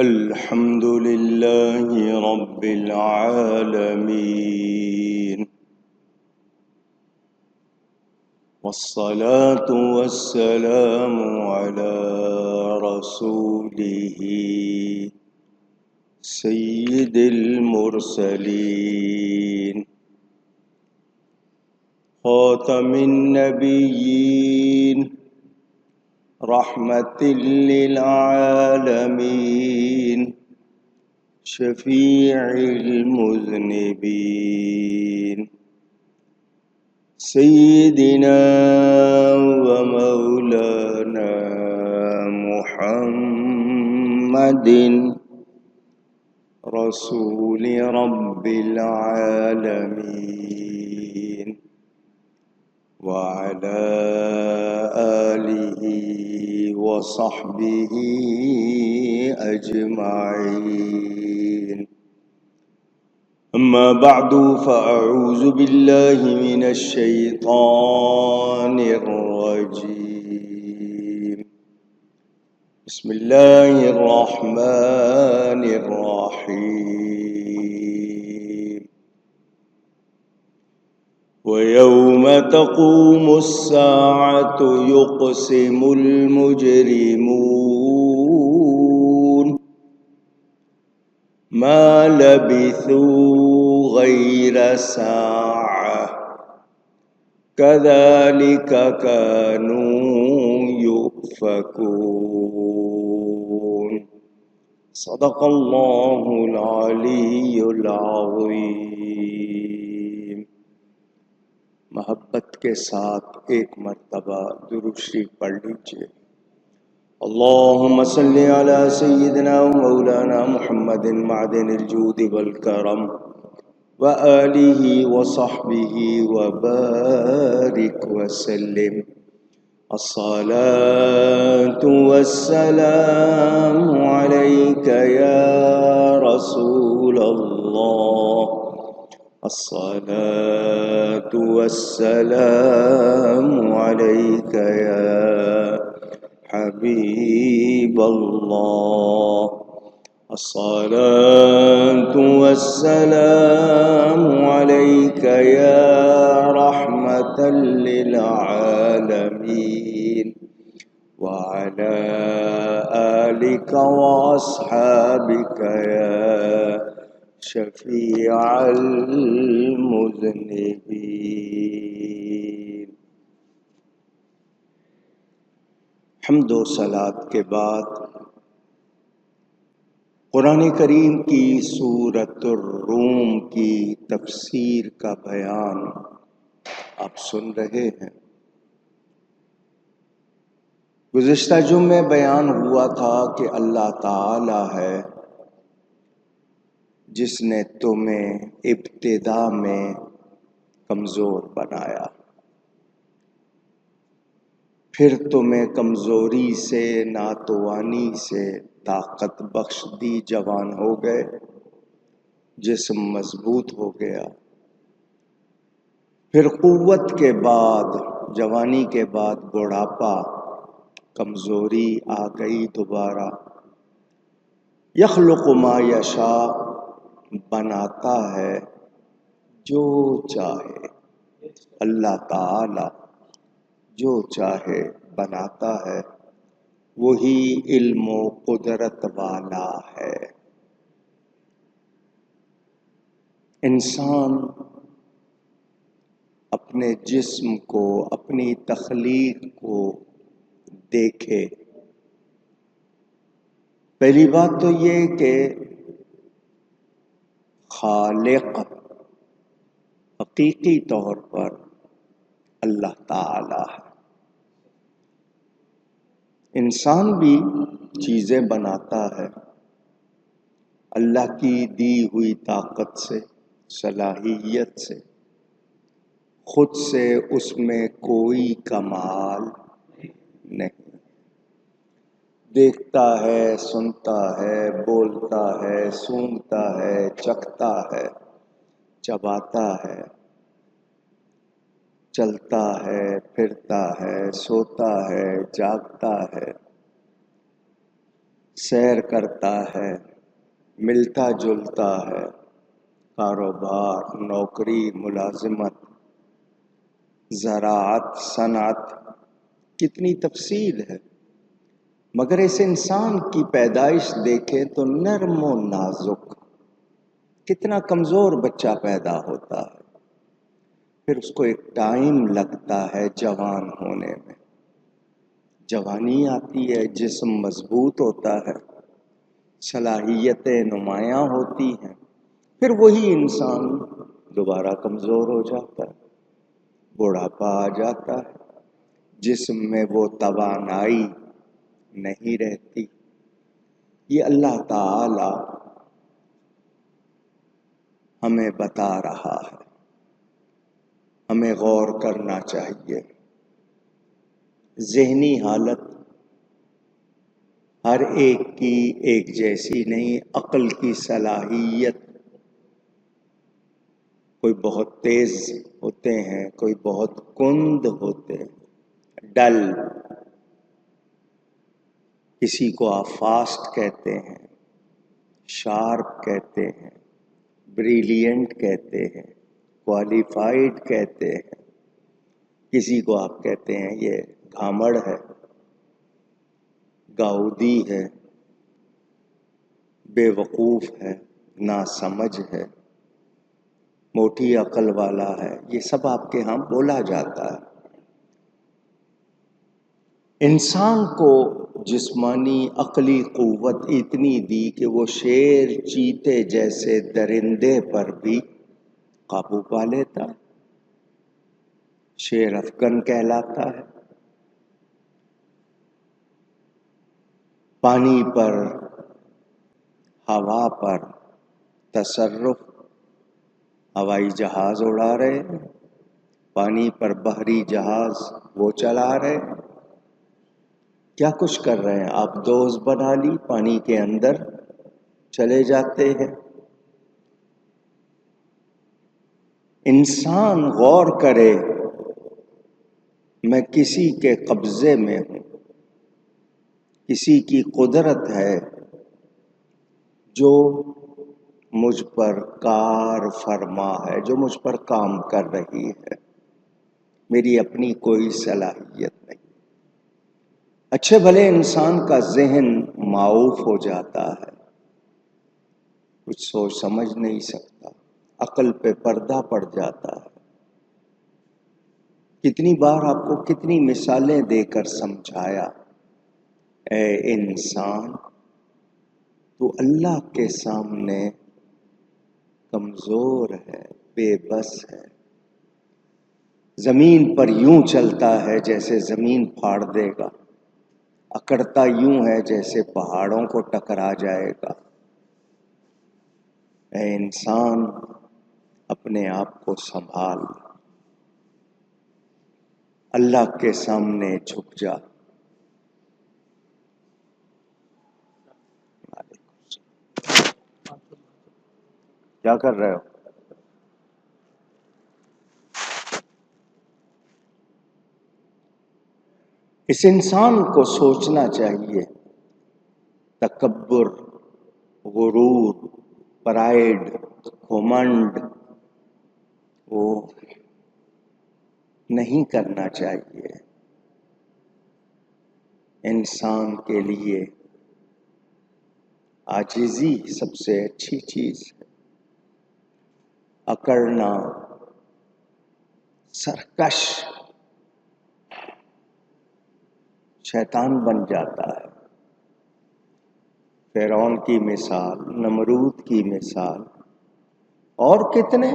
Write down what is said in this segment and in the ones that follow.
الحمد لله رب العالمين، والصلاة والسلام على رسوله سيد المرسلين خاتم النبيين رحمة للعالمين شفيع المذنبين سيدنا ومولانا محمد رسول رب العالمين وعلى آله وصحبه أجمعين. أما بعد، فأعوذ بالله من الشيطان الرجيم. بسم الله الرحمن الرحيم. ويوم تقوم الساعة يقسم المجرمون ما لبثوا غير ساعة كذلك كانوا يؤفكون. صدق الله العلي العظيم. محبت کے ساتھ ایک مرتبہ درود شریف پڑھ لیجیے. اللهم صل على سيدنا ومولانا محمد معدن الجود والكرم وآله وصحبه وبارك وسلم. الصلاة والسلام عليك يا رسول الله. الصلاة والسلام عليك يا حبيب الله. الصلاة والسلام عليك يا رحمة للعالمين وعلى آلك وأصحابك يا شفيع المذنبين. حمد و صلات کے بعد قرآن کریم کی سورۃ الروم کی تفسیر کا بیان آپ سن رہے ہیں. گزشتہ جمعے بیان ہوا تھا کہ اللہ تعالی ہے جس نے تمہیں ابتدا میں کمزور بنایا، پھر تمہیں کمزوری سے، ناتوانی سے طاقت بخش دی، جوان ہو گئے، جسم مضبوط ہو گیا. پھر قوت کے بعد، جوانی کے بعد بڑھاپا، کمزوری آ گئی دوبارہ. یخلق ما یشاء، بناتا ہے جو چاہے. اللہ تعالی جو چاہے بناتا ہے، وہی علم و قدرت والا ہے. انسان اپنے جسم کو، اپنی تخلیق کو دیکھے. پہلی بات تو یہ کہ خالق حقیقی طور پر اللہ تعالی ہے. انسان بھی چیزیں بناتا ہے اللہ کی دی ہوئی طاقت سے، صلاحیت سے. خود سے اس میں کوئی کمال نہیں. دیکھتا ہے، سنتا ہے، بولتا ہے، سونگھتا ہے، چکھتا ہے، چباتا ہے، چلتا ہے، پھرتا ہے، سوتا ہے، جاگتا ہے. سیر کرتا ہے، ملتا جلتا ہے، کاروبار، نوکری، ملازمت، زراعت، صنعت، کتنی تفصیل ہے، مگر اس انسان کی پیدائش دیکھیں تو نرم و نازک، کتنا کمزور بچہ پیدا ہوتا ہے، پھر اس کو ایک ٹائم لگتا ہے جوان ہونے میں، جوانی آتی ہے، جسم مضبوط ہوتا ہے، صلاحیتیں نمایاں ہوتی ہیں، پھر وہی انسان دوبارہ کمزور ہو جاتا ہے، بڑھاپا آ جاتا ہے، جسم میں وہ توانائی نہیں رہتی۔ یہ اللہ تعالی ہمیں بتا رہا ہے، ہمیں غور کرنا چاہیے۔ ذہنی حالت ہر ایک کی ایک جیسی نہیں، عقل کی صلاحیت، کوئی بہت تیز ہوتے ہیں، کوئی بہت کند ہوتے ہیں، ڈل، کسی کو آپ فاسٹ کہتے ہیں، شارپ کہتے ہیں، بریلینٹ کہتے ہیں، کوالیفائڈ کہتے ہیں، کسی کو آپ کہتے ہیں یہ گھامڑ ہے، گاؤدی ہے، بے وقوف ہے، ناسمجھ ہے، موٹی عقل والا ہے، یہ سب آپ کے ہاں بولا جاتا ہے۔ انسان کو جسمانی عقلی قوت اتنی دی کہ وہ شیر، چیتے جیسے درندے پر بھی قابو پا لیتا، شیر افگن کہلاتا ہے، پانی پر، ہوا پر تصرف، ہوائی جہاز اڑا رہے ہیں، پانی پر بحری جہاز وہ چلا رہے ہیں، کیا کچھ کر رہے ہیں، آپ دوز بنا لی، پانی کے اندر چلے جاتے ہیں۔ انسان غور کرے، میں کسی کے قبضے میں ہوں، کسی کی قدرت ہے جو مجھ پر کار فرما ہے، جو مجھ پر کام کر رہی ہے، میری اپنی کوئی صلاحیت نہیں۔ اچھے بھلے انسان کا ذہن معاوف ہو جاتا ہے، کچھ سوچ سمجھ نہیں سکتا، عقل پہ پردہ پڑ جاتا ہے۔ کتنی بار آپ کو کتنی مثالیں دے کر سمجھایا، اے انسان تو اللہ کے سامنے کمزور ہے، بے بس ہے، زمین پر یوں چلتا ہے جیسے زمین پھاڑ دے گا، اکڑتا یوں ہے جیسے پہاڑوں کو ٹکرا جائے گا۔ اے انسان اپنے آپ کو سنبھال، اللہ کے سامنے جھک جا۔ کیا کر رہے ہو؟ اس انسان کو سوچنا چاہیے، تکبر، غرور، پرائڈ، گھمنڈ وہ نہیں کرنا چاہیے۔ انسان کے لیے عاجزی سب سے اچھی چیز ہے، اکڑنا، سرکش شیطان بن جاتا ہے۔ فرعون کی مثال، نمرود کی مثال، اور کتنے،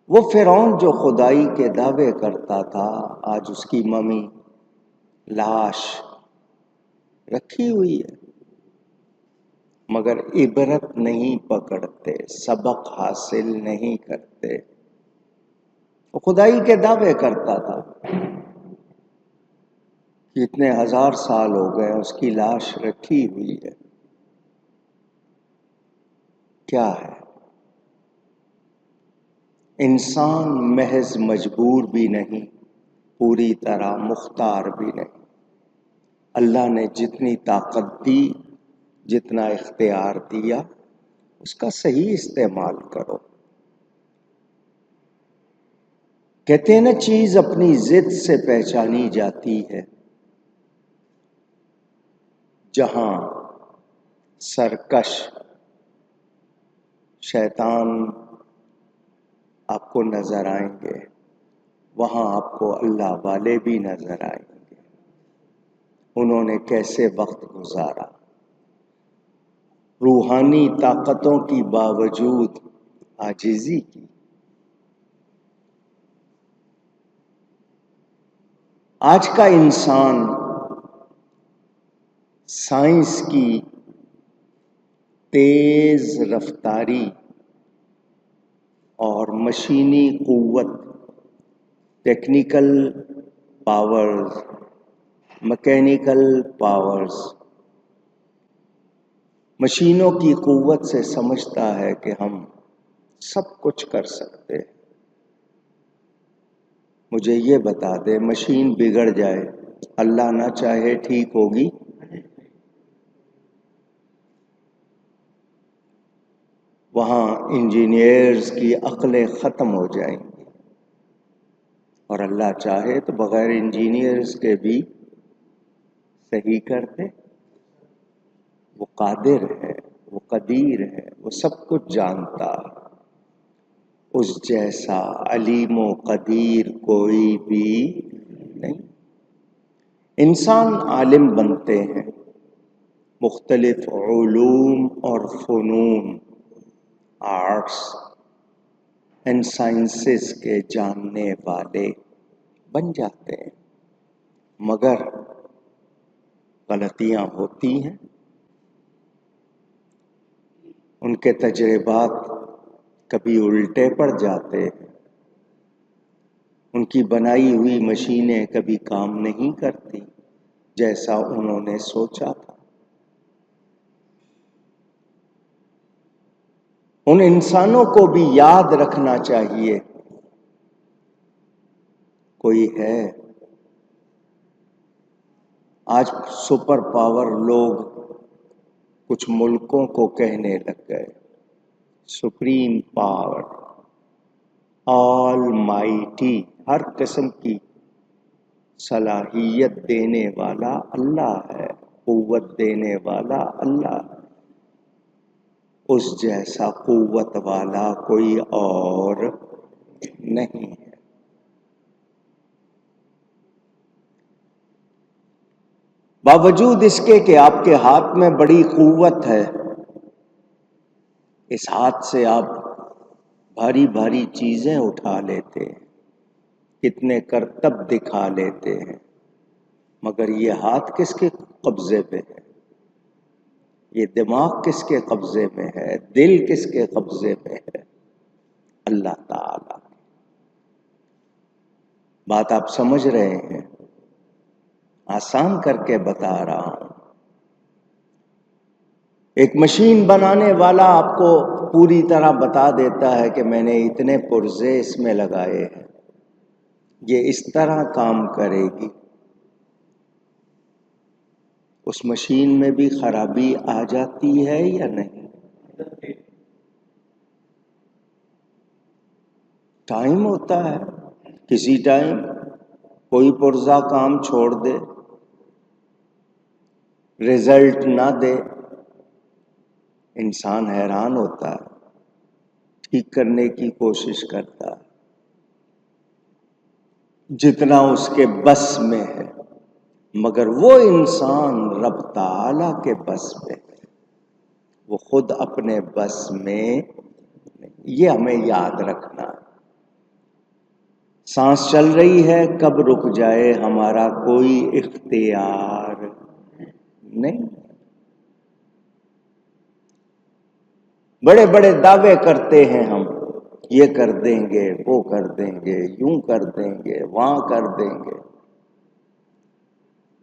وہ فرعون جو خدائی کے دعوے کرتا تھا، آج اس کی ممی، لاش رکھی ہوئی ہے، مگر عبرت نہیں پکڑتے، سبق حاصل نہیں کرتے۔ وہ خدائی کے دعوے کرتا تھا، اتنے 1000 سال ہو گئے اس کی لاش رکھی ہوئی ہے، کیا ہے؟ انسان محض مجبور بھی نہیں، پوری طرح مختار بھی نہیں۔ اللہ نے جتنی طاقت دی، جتنا اختیار دیا، اس کا صحیح استعمال کرو۔ کہتے ہیں نا، چیز اپنی ضد سے پہچانی جاتی ہے۔ جہاں سرکش شیطان آپ کو نظر آئیں گے، وہاں آپ کو اللہ والے بھی نظر آئیں گے۔ انہوں نے کیسے وقت گزارا، روحانی طاقتوں کی باوجود عاجزی کی۔ آج کا انسان سائنس کی تیز رفتاری اور مشینی قوت، ٹیکنیکل پاورز، مکینیکل پاورز، مشینوں کی قوت سے سمجھتا ہے کہ ہم سب کچھ کر سکتے ہیں۔ مجھے یہ بتا دے، مشین بگڑ جائے، اللہ نہ چاہے ٹھیک ہوگی؟ وہاں انجینئرز کی عقلیں ختم ہو جائیں گی، اور اللہ چاہے تو بغیر انجینئرز کے بھی صحیح کرتے۔ وہ قادر ہے، وہ قدیر ہے، وہ سب کچھ جانتا ہے۔ اس جیسا علیم و قدیر کوئی بھی نہیں۔ انسان عالم بنتے ہیں، مختلف علوم اور فنون، آرٹس اینڈ سائنسز کے جاننے والے بن جاتے ہیں، مگر غلطیاں ہوتی ہیں۔ ان کے تجربات کبھی الٹے پڑ جاتے ہیں، ان کی بنائی ہوئی مشینیں کبھی کام نہیں کرتی جیسا انہوں نے سوچا تھا۔ ان انسانوں کو بھی یاد رکھنا چاہیے، کوئی ہے۔ آج سپر پاور لوگ کچھ ملکوں کو کہنے لگ گئے، سپریم پاور، آل مائٹی، ہر قسم کی صلاحیت دینے والا اللہ ہے، قوت دینے والا اللہ ہے۔ اس جیسا قوت والا کوئی اور نہیں ہے۔ باوجود اس کے کہ آپ کے ہاتھ میں بڑی قوت ہے، اس ہاتھ سے آپ بھاری بھاری چیزیں اٹھا لیتے ہیں، کتنے کرتب دکھا لیتے ہیں، مگر یہ ہاتھ کس کے قبضے میں ہے؟ یہ دماغ کس کے قبضے میں ہے؟ دل کس کے قبضے میں ہے؟ اللہ تعالی۔ بات آپ سمجھ رہے ہیں؟ آسان کر کے بتا رہا ہوں۔ ایک مشین بنانے والا آپ کو پوری طرح بتا دیتا ہے کہ میں نے اتنے پرزے اس میں لگائے ہیں، یہ اس طرح کام کرے گی۔ اس مشین میں بھی خرابی آ جاتی ہے یا نہیں؟ ٹائم ہوتا ہے، کسی ٹائم کوئی پرزا کام چھوڑ دے، رزلٹ نہ دے، انسان حیران ہوتا ہے، ٹھیک کرنے کی کوشش کرتا ہے جتنا اس کے بس میں ہے، مگر وہ انسان رب تعالیٰ کے بس میں ہے، وہ خود اپنے بس میں۔ یہ ہمیں یاد رکھنا ہے۔ سانس چل رہی ہے، کب رک جائے ہمارا کوئی اختیار نہیں۔ بڑے بڑے دعوے کرتے ہیں ہم، یہ کر دیں گے، وہ کر دیں گے، یوں کر دیں گے، وہاں کر دیں گے،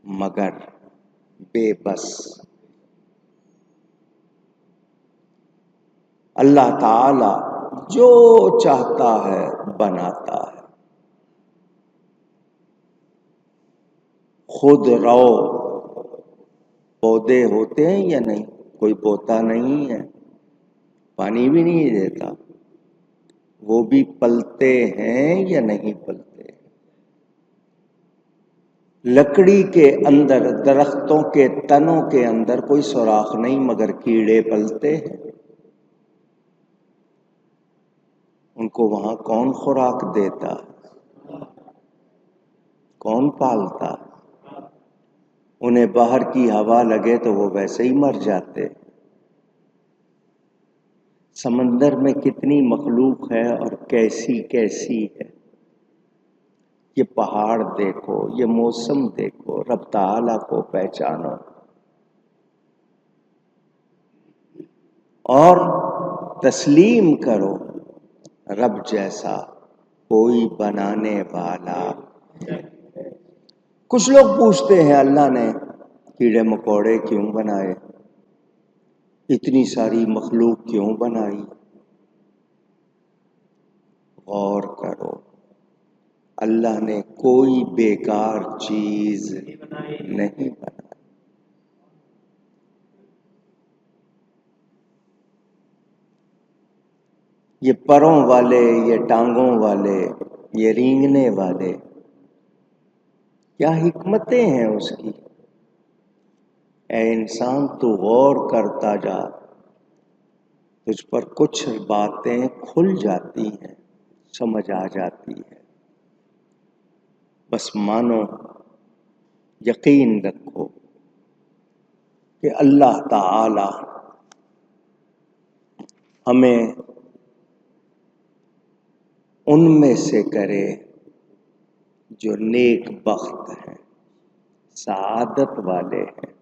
مگر بے بس۔ اللہ تعالی جو چاہتا ہے بناتا ہے۔ خود رو پودے ہوتے ہیں یا نہیں؟ کوئی بوتا نہیں ہے، پانی بھی نہیں دیتا، وہ بھی پلتے ہیں یا نہیں پلتے؟ لکڑی کے اندر، درختوں کے تنوں کے اندر کوئی سوراخ نہیں مگر کیڑے پلتے ہیں۔ ان کو وہاں کون خوراک دیتا؟ کون پالتا؟ انہیں باہر کی ہوا لگے تو وہ ویسے ہی مر جاتے۔ سمندر میں کتنی مخلوق ہے اور کیسی کیسی ہے۔ یہ پہاڑ دیکھو، یہ موسم دیکھو، رب تعالیٰ کو پہچانو اور تسلیم کرو رب جیسا کوئی بنانے والا۔ کچھ لوگ پوچھتے ہیں اللہ نے کیڑے مکوڑے کیوں بنائے، اتنی ساری مخلوق کیوں بنائی؟ غور کرو، اللہ نے کوئی بیکار چیز نہیں بنائی۔ یہ پروں والے، یہ ٹانگوں والے، یہ رینگنے والے، کیا حکمتیں ہیں اس کی؟ اے انسان تو غور کرتا جا، تجھ پر کچھ باتیں کھل جاتی ہیں، سمجھ آ جاتی ہے۔ بس مانو، یقین رکھو کہ اللہ تعالی ہمیں ان میں سے کرے جو نیک بخت ہیں، سعادت والے ہیں۔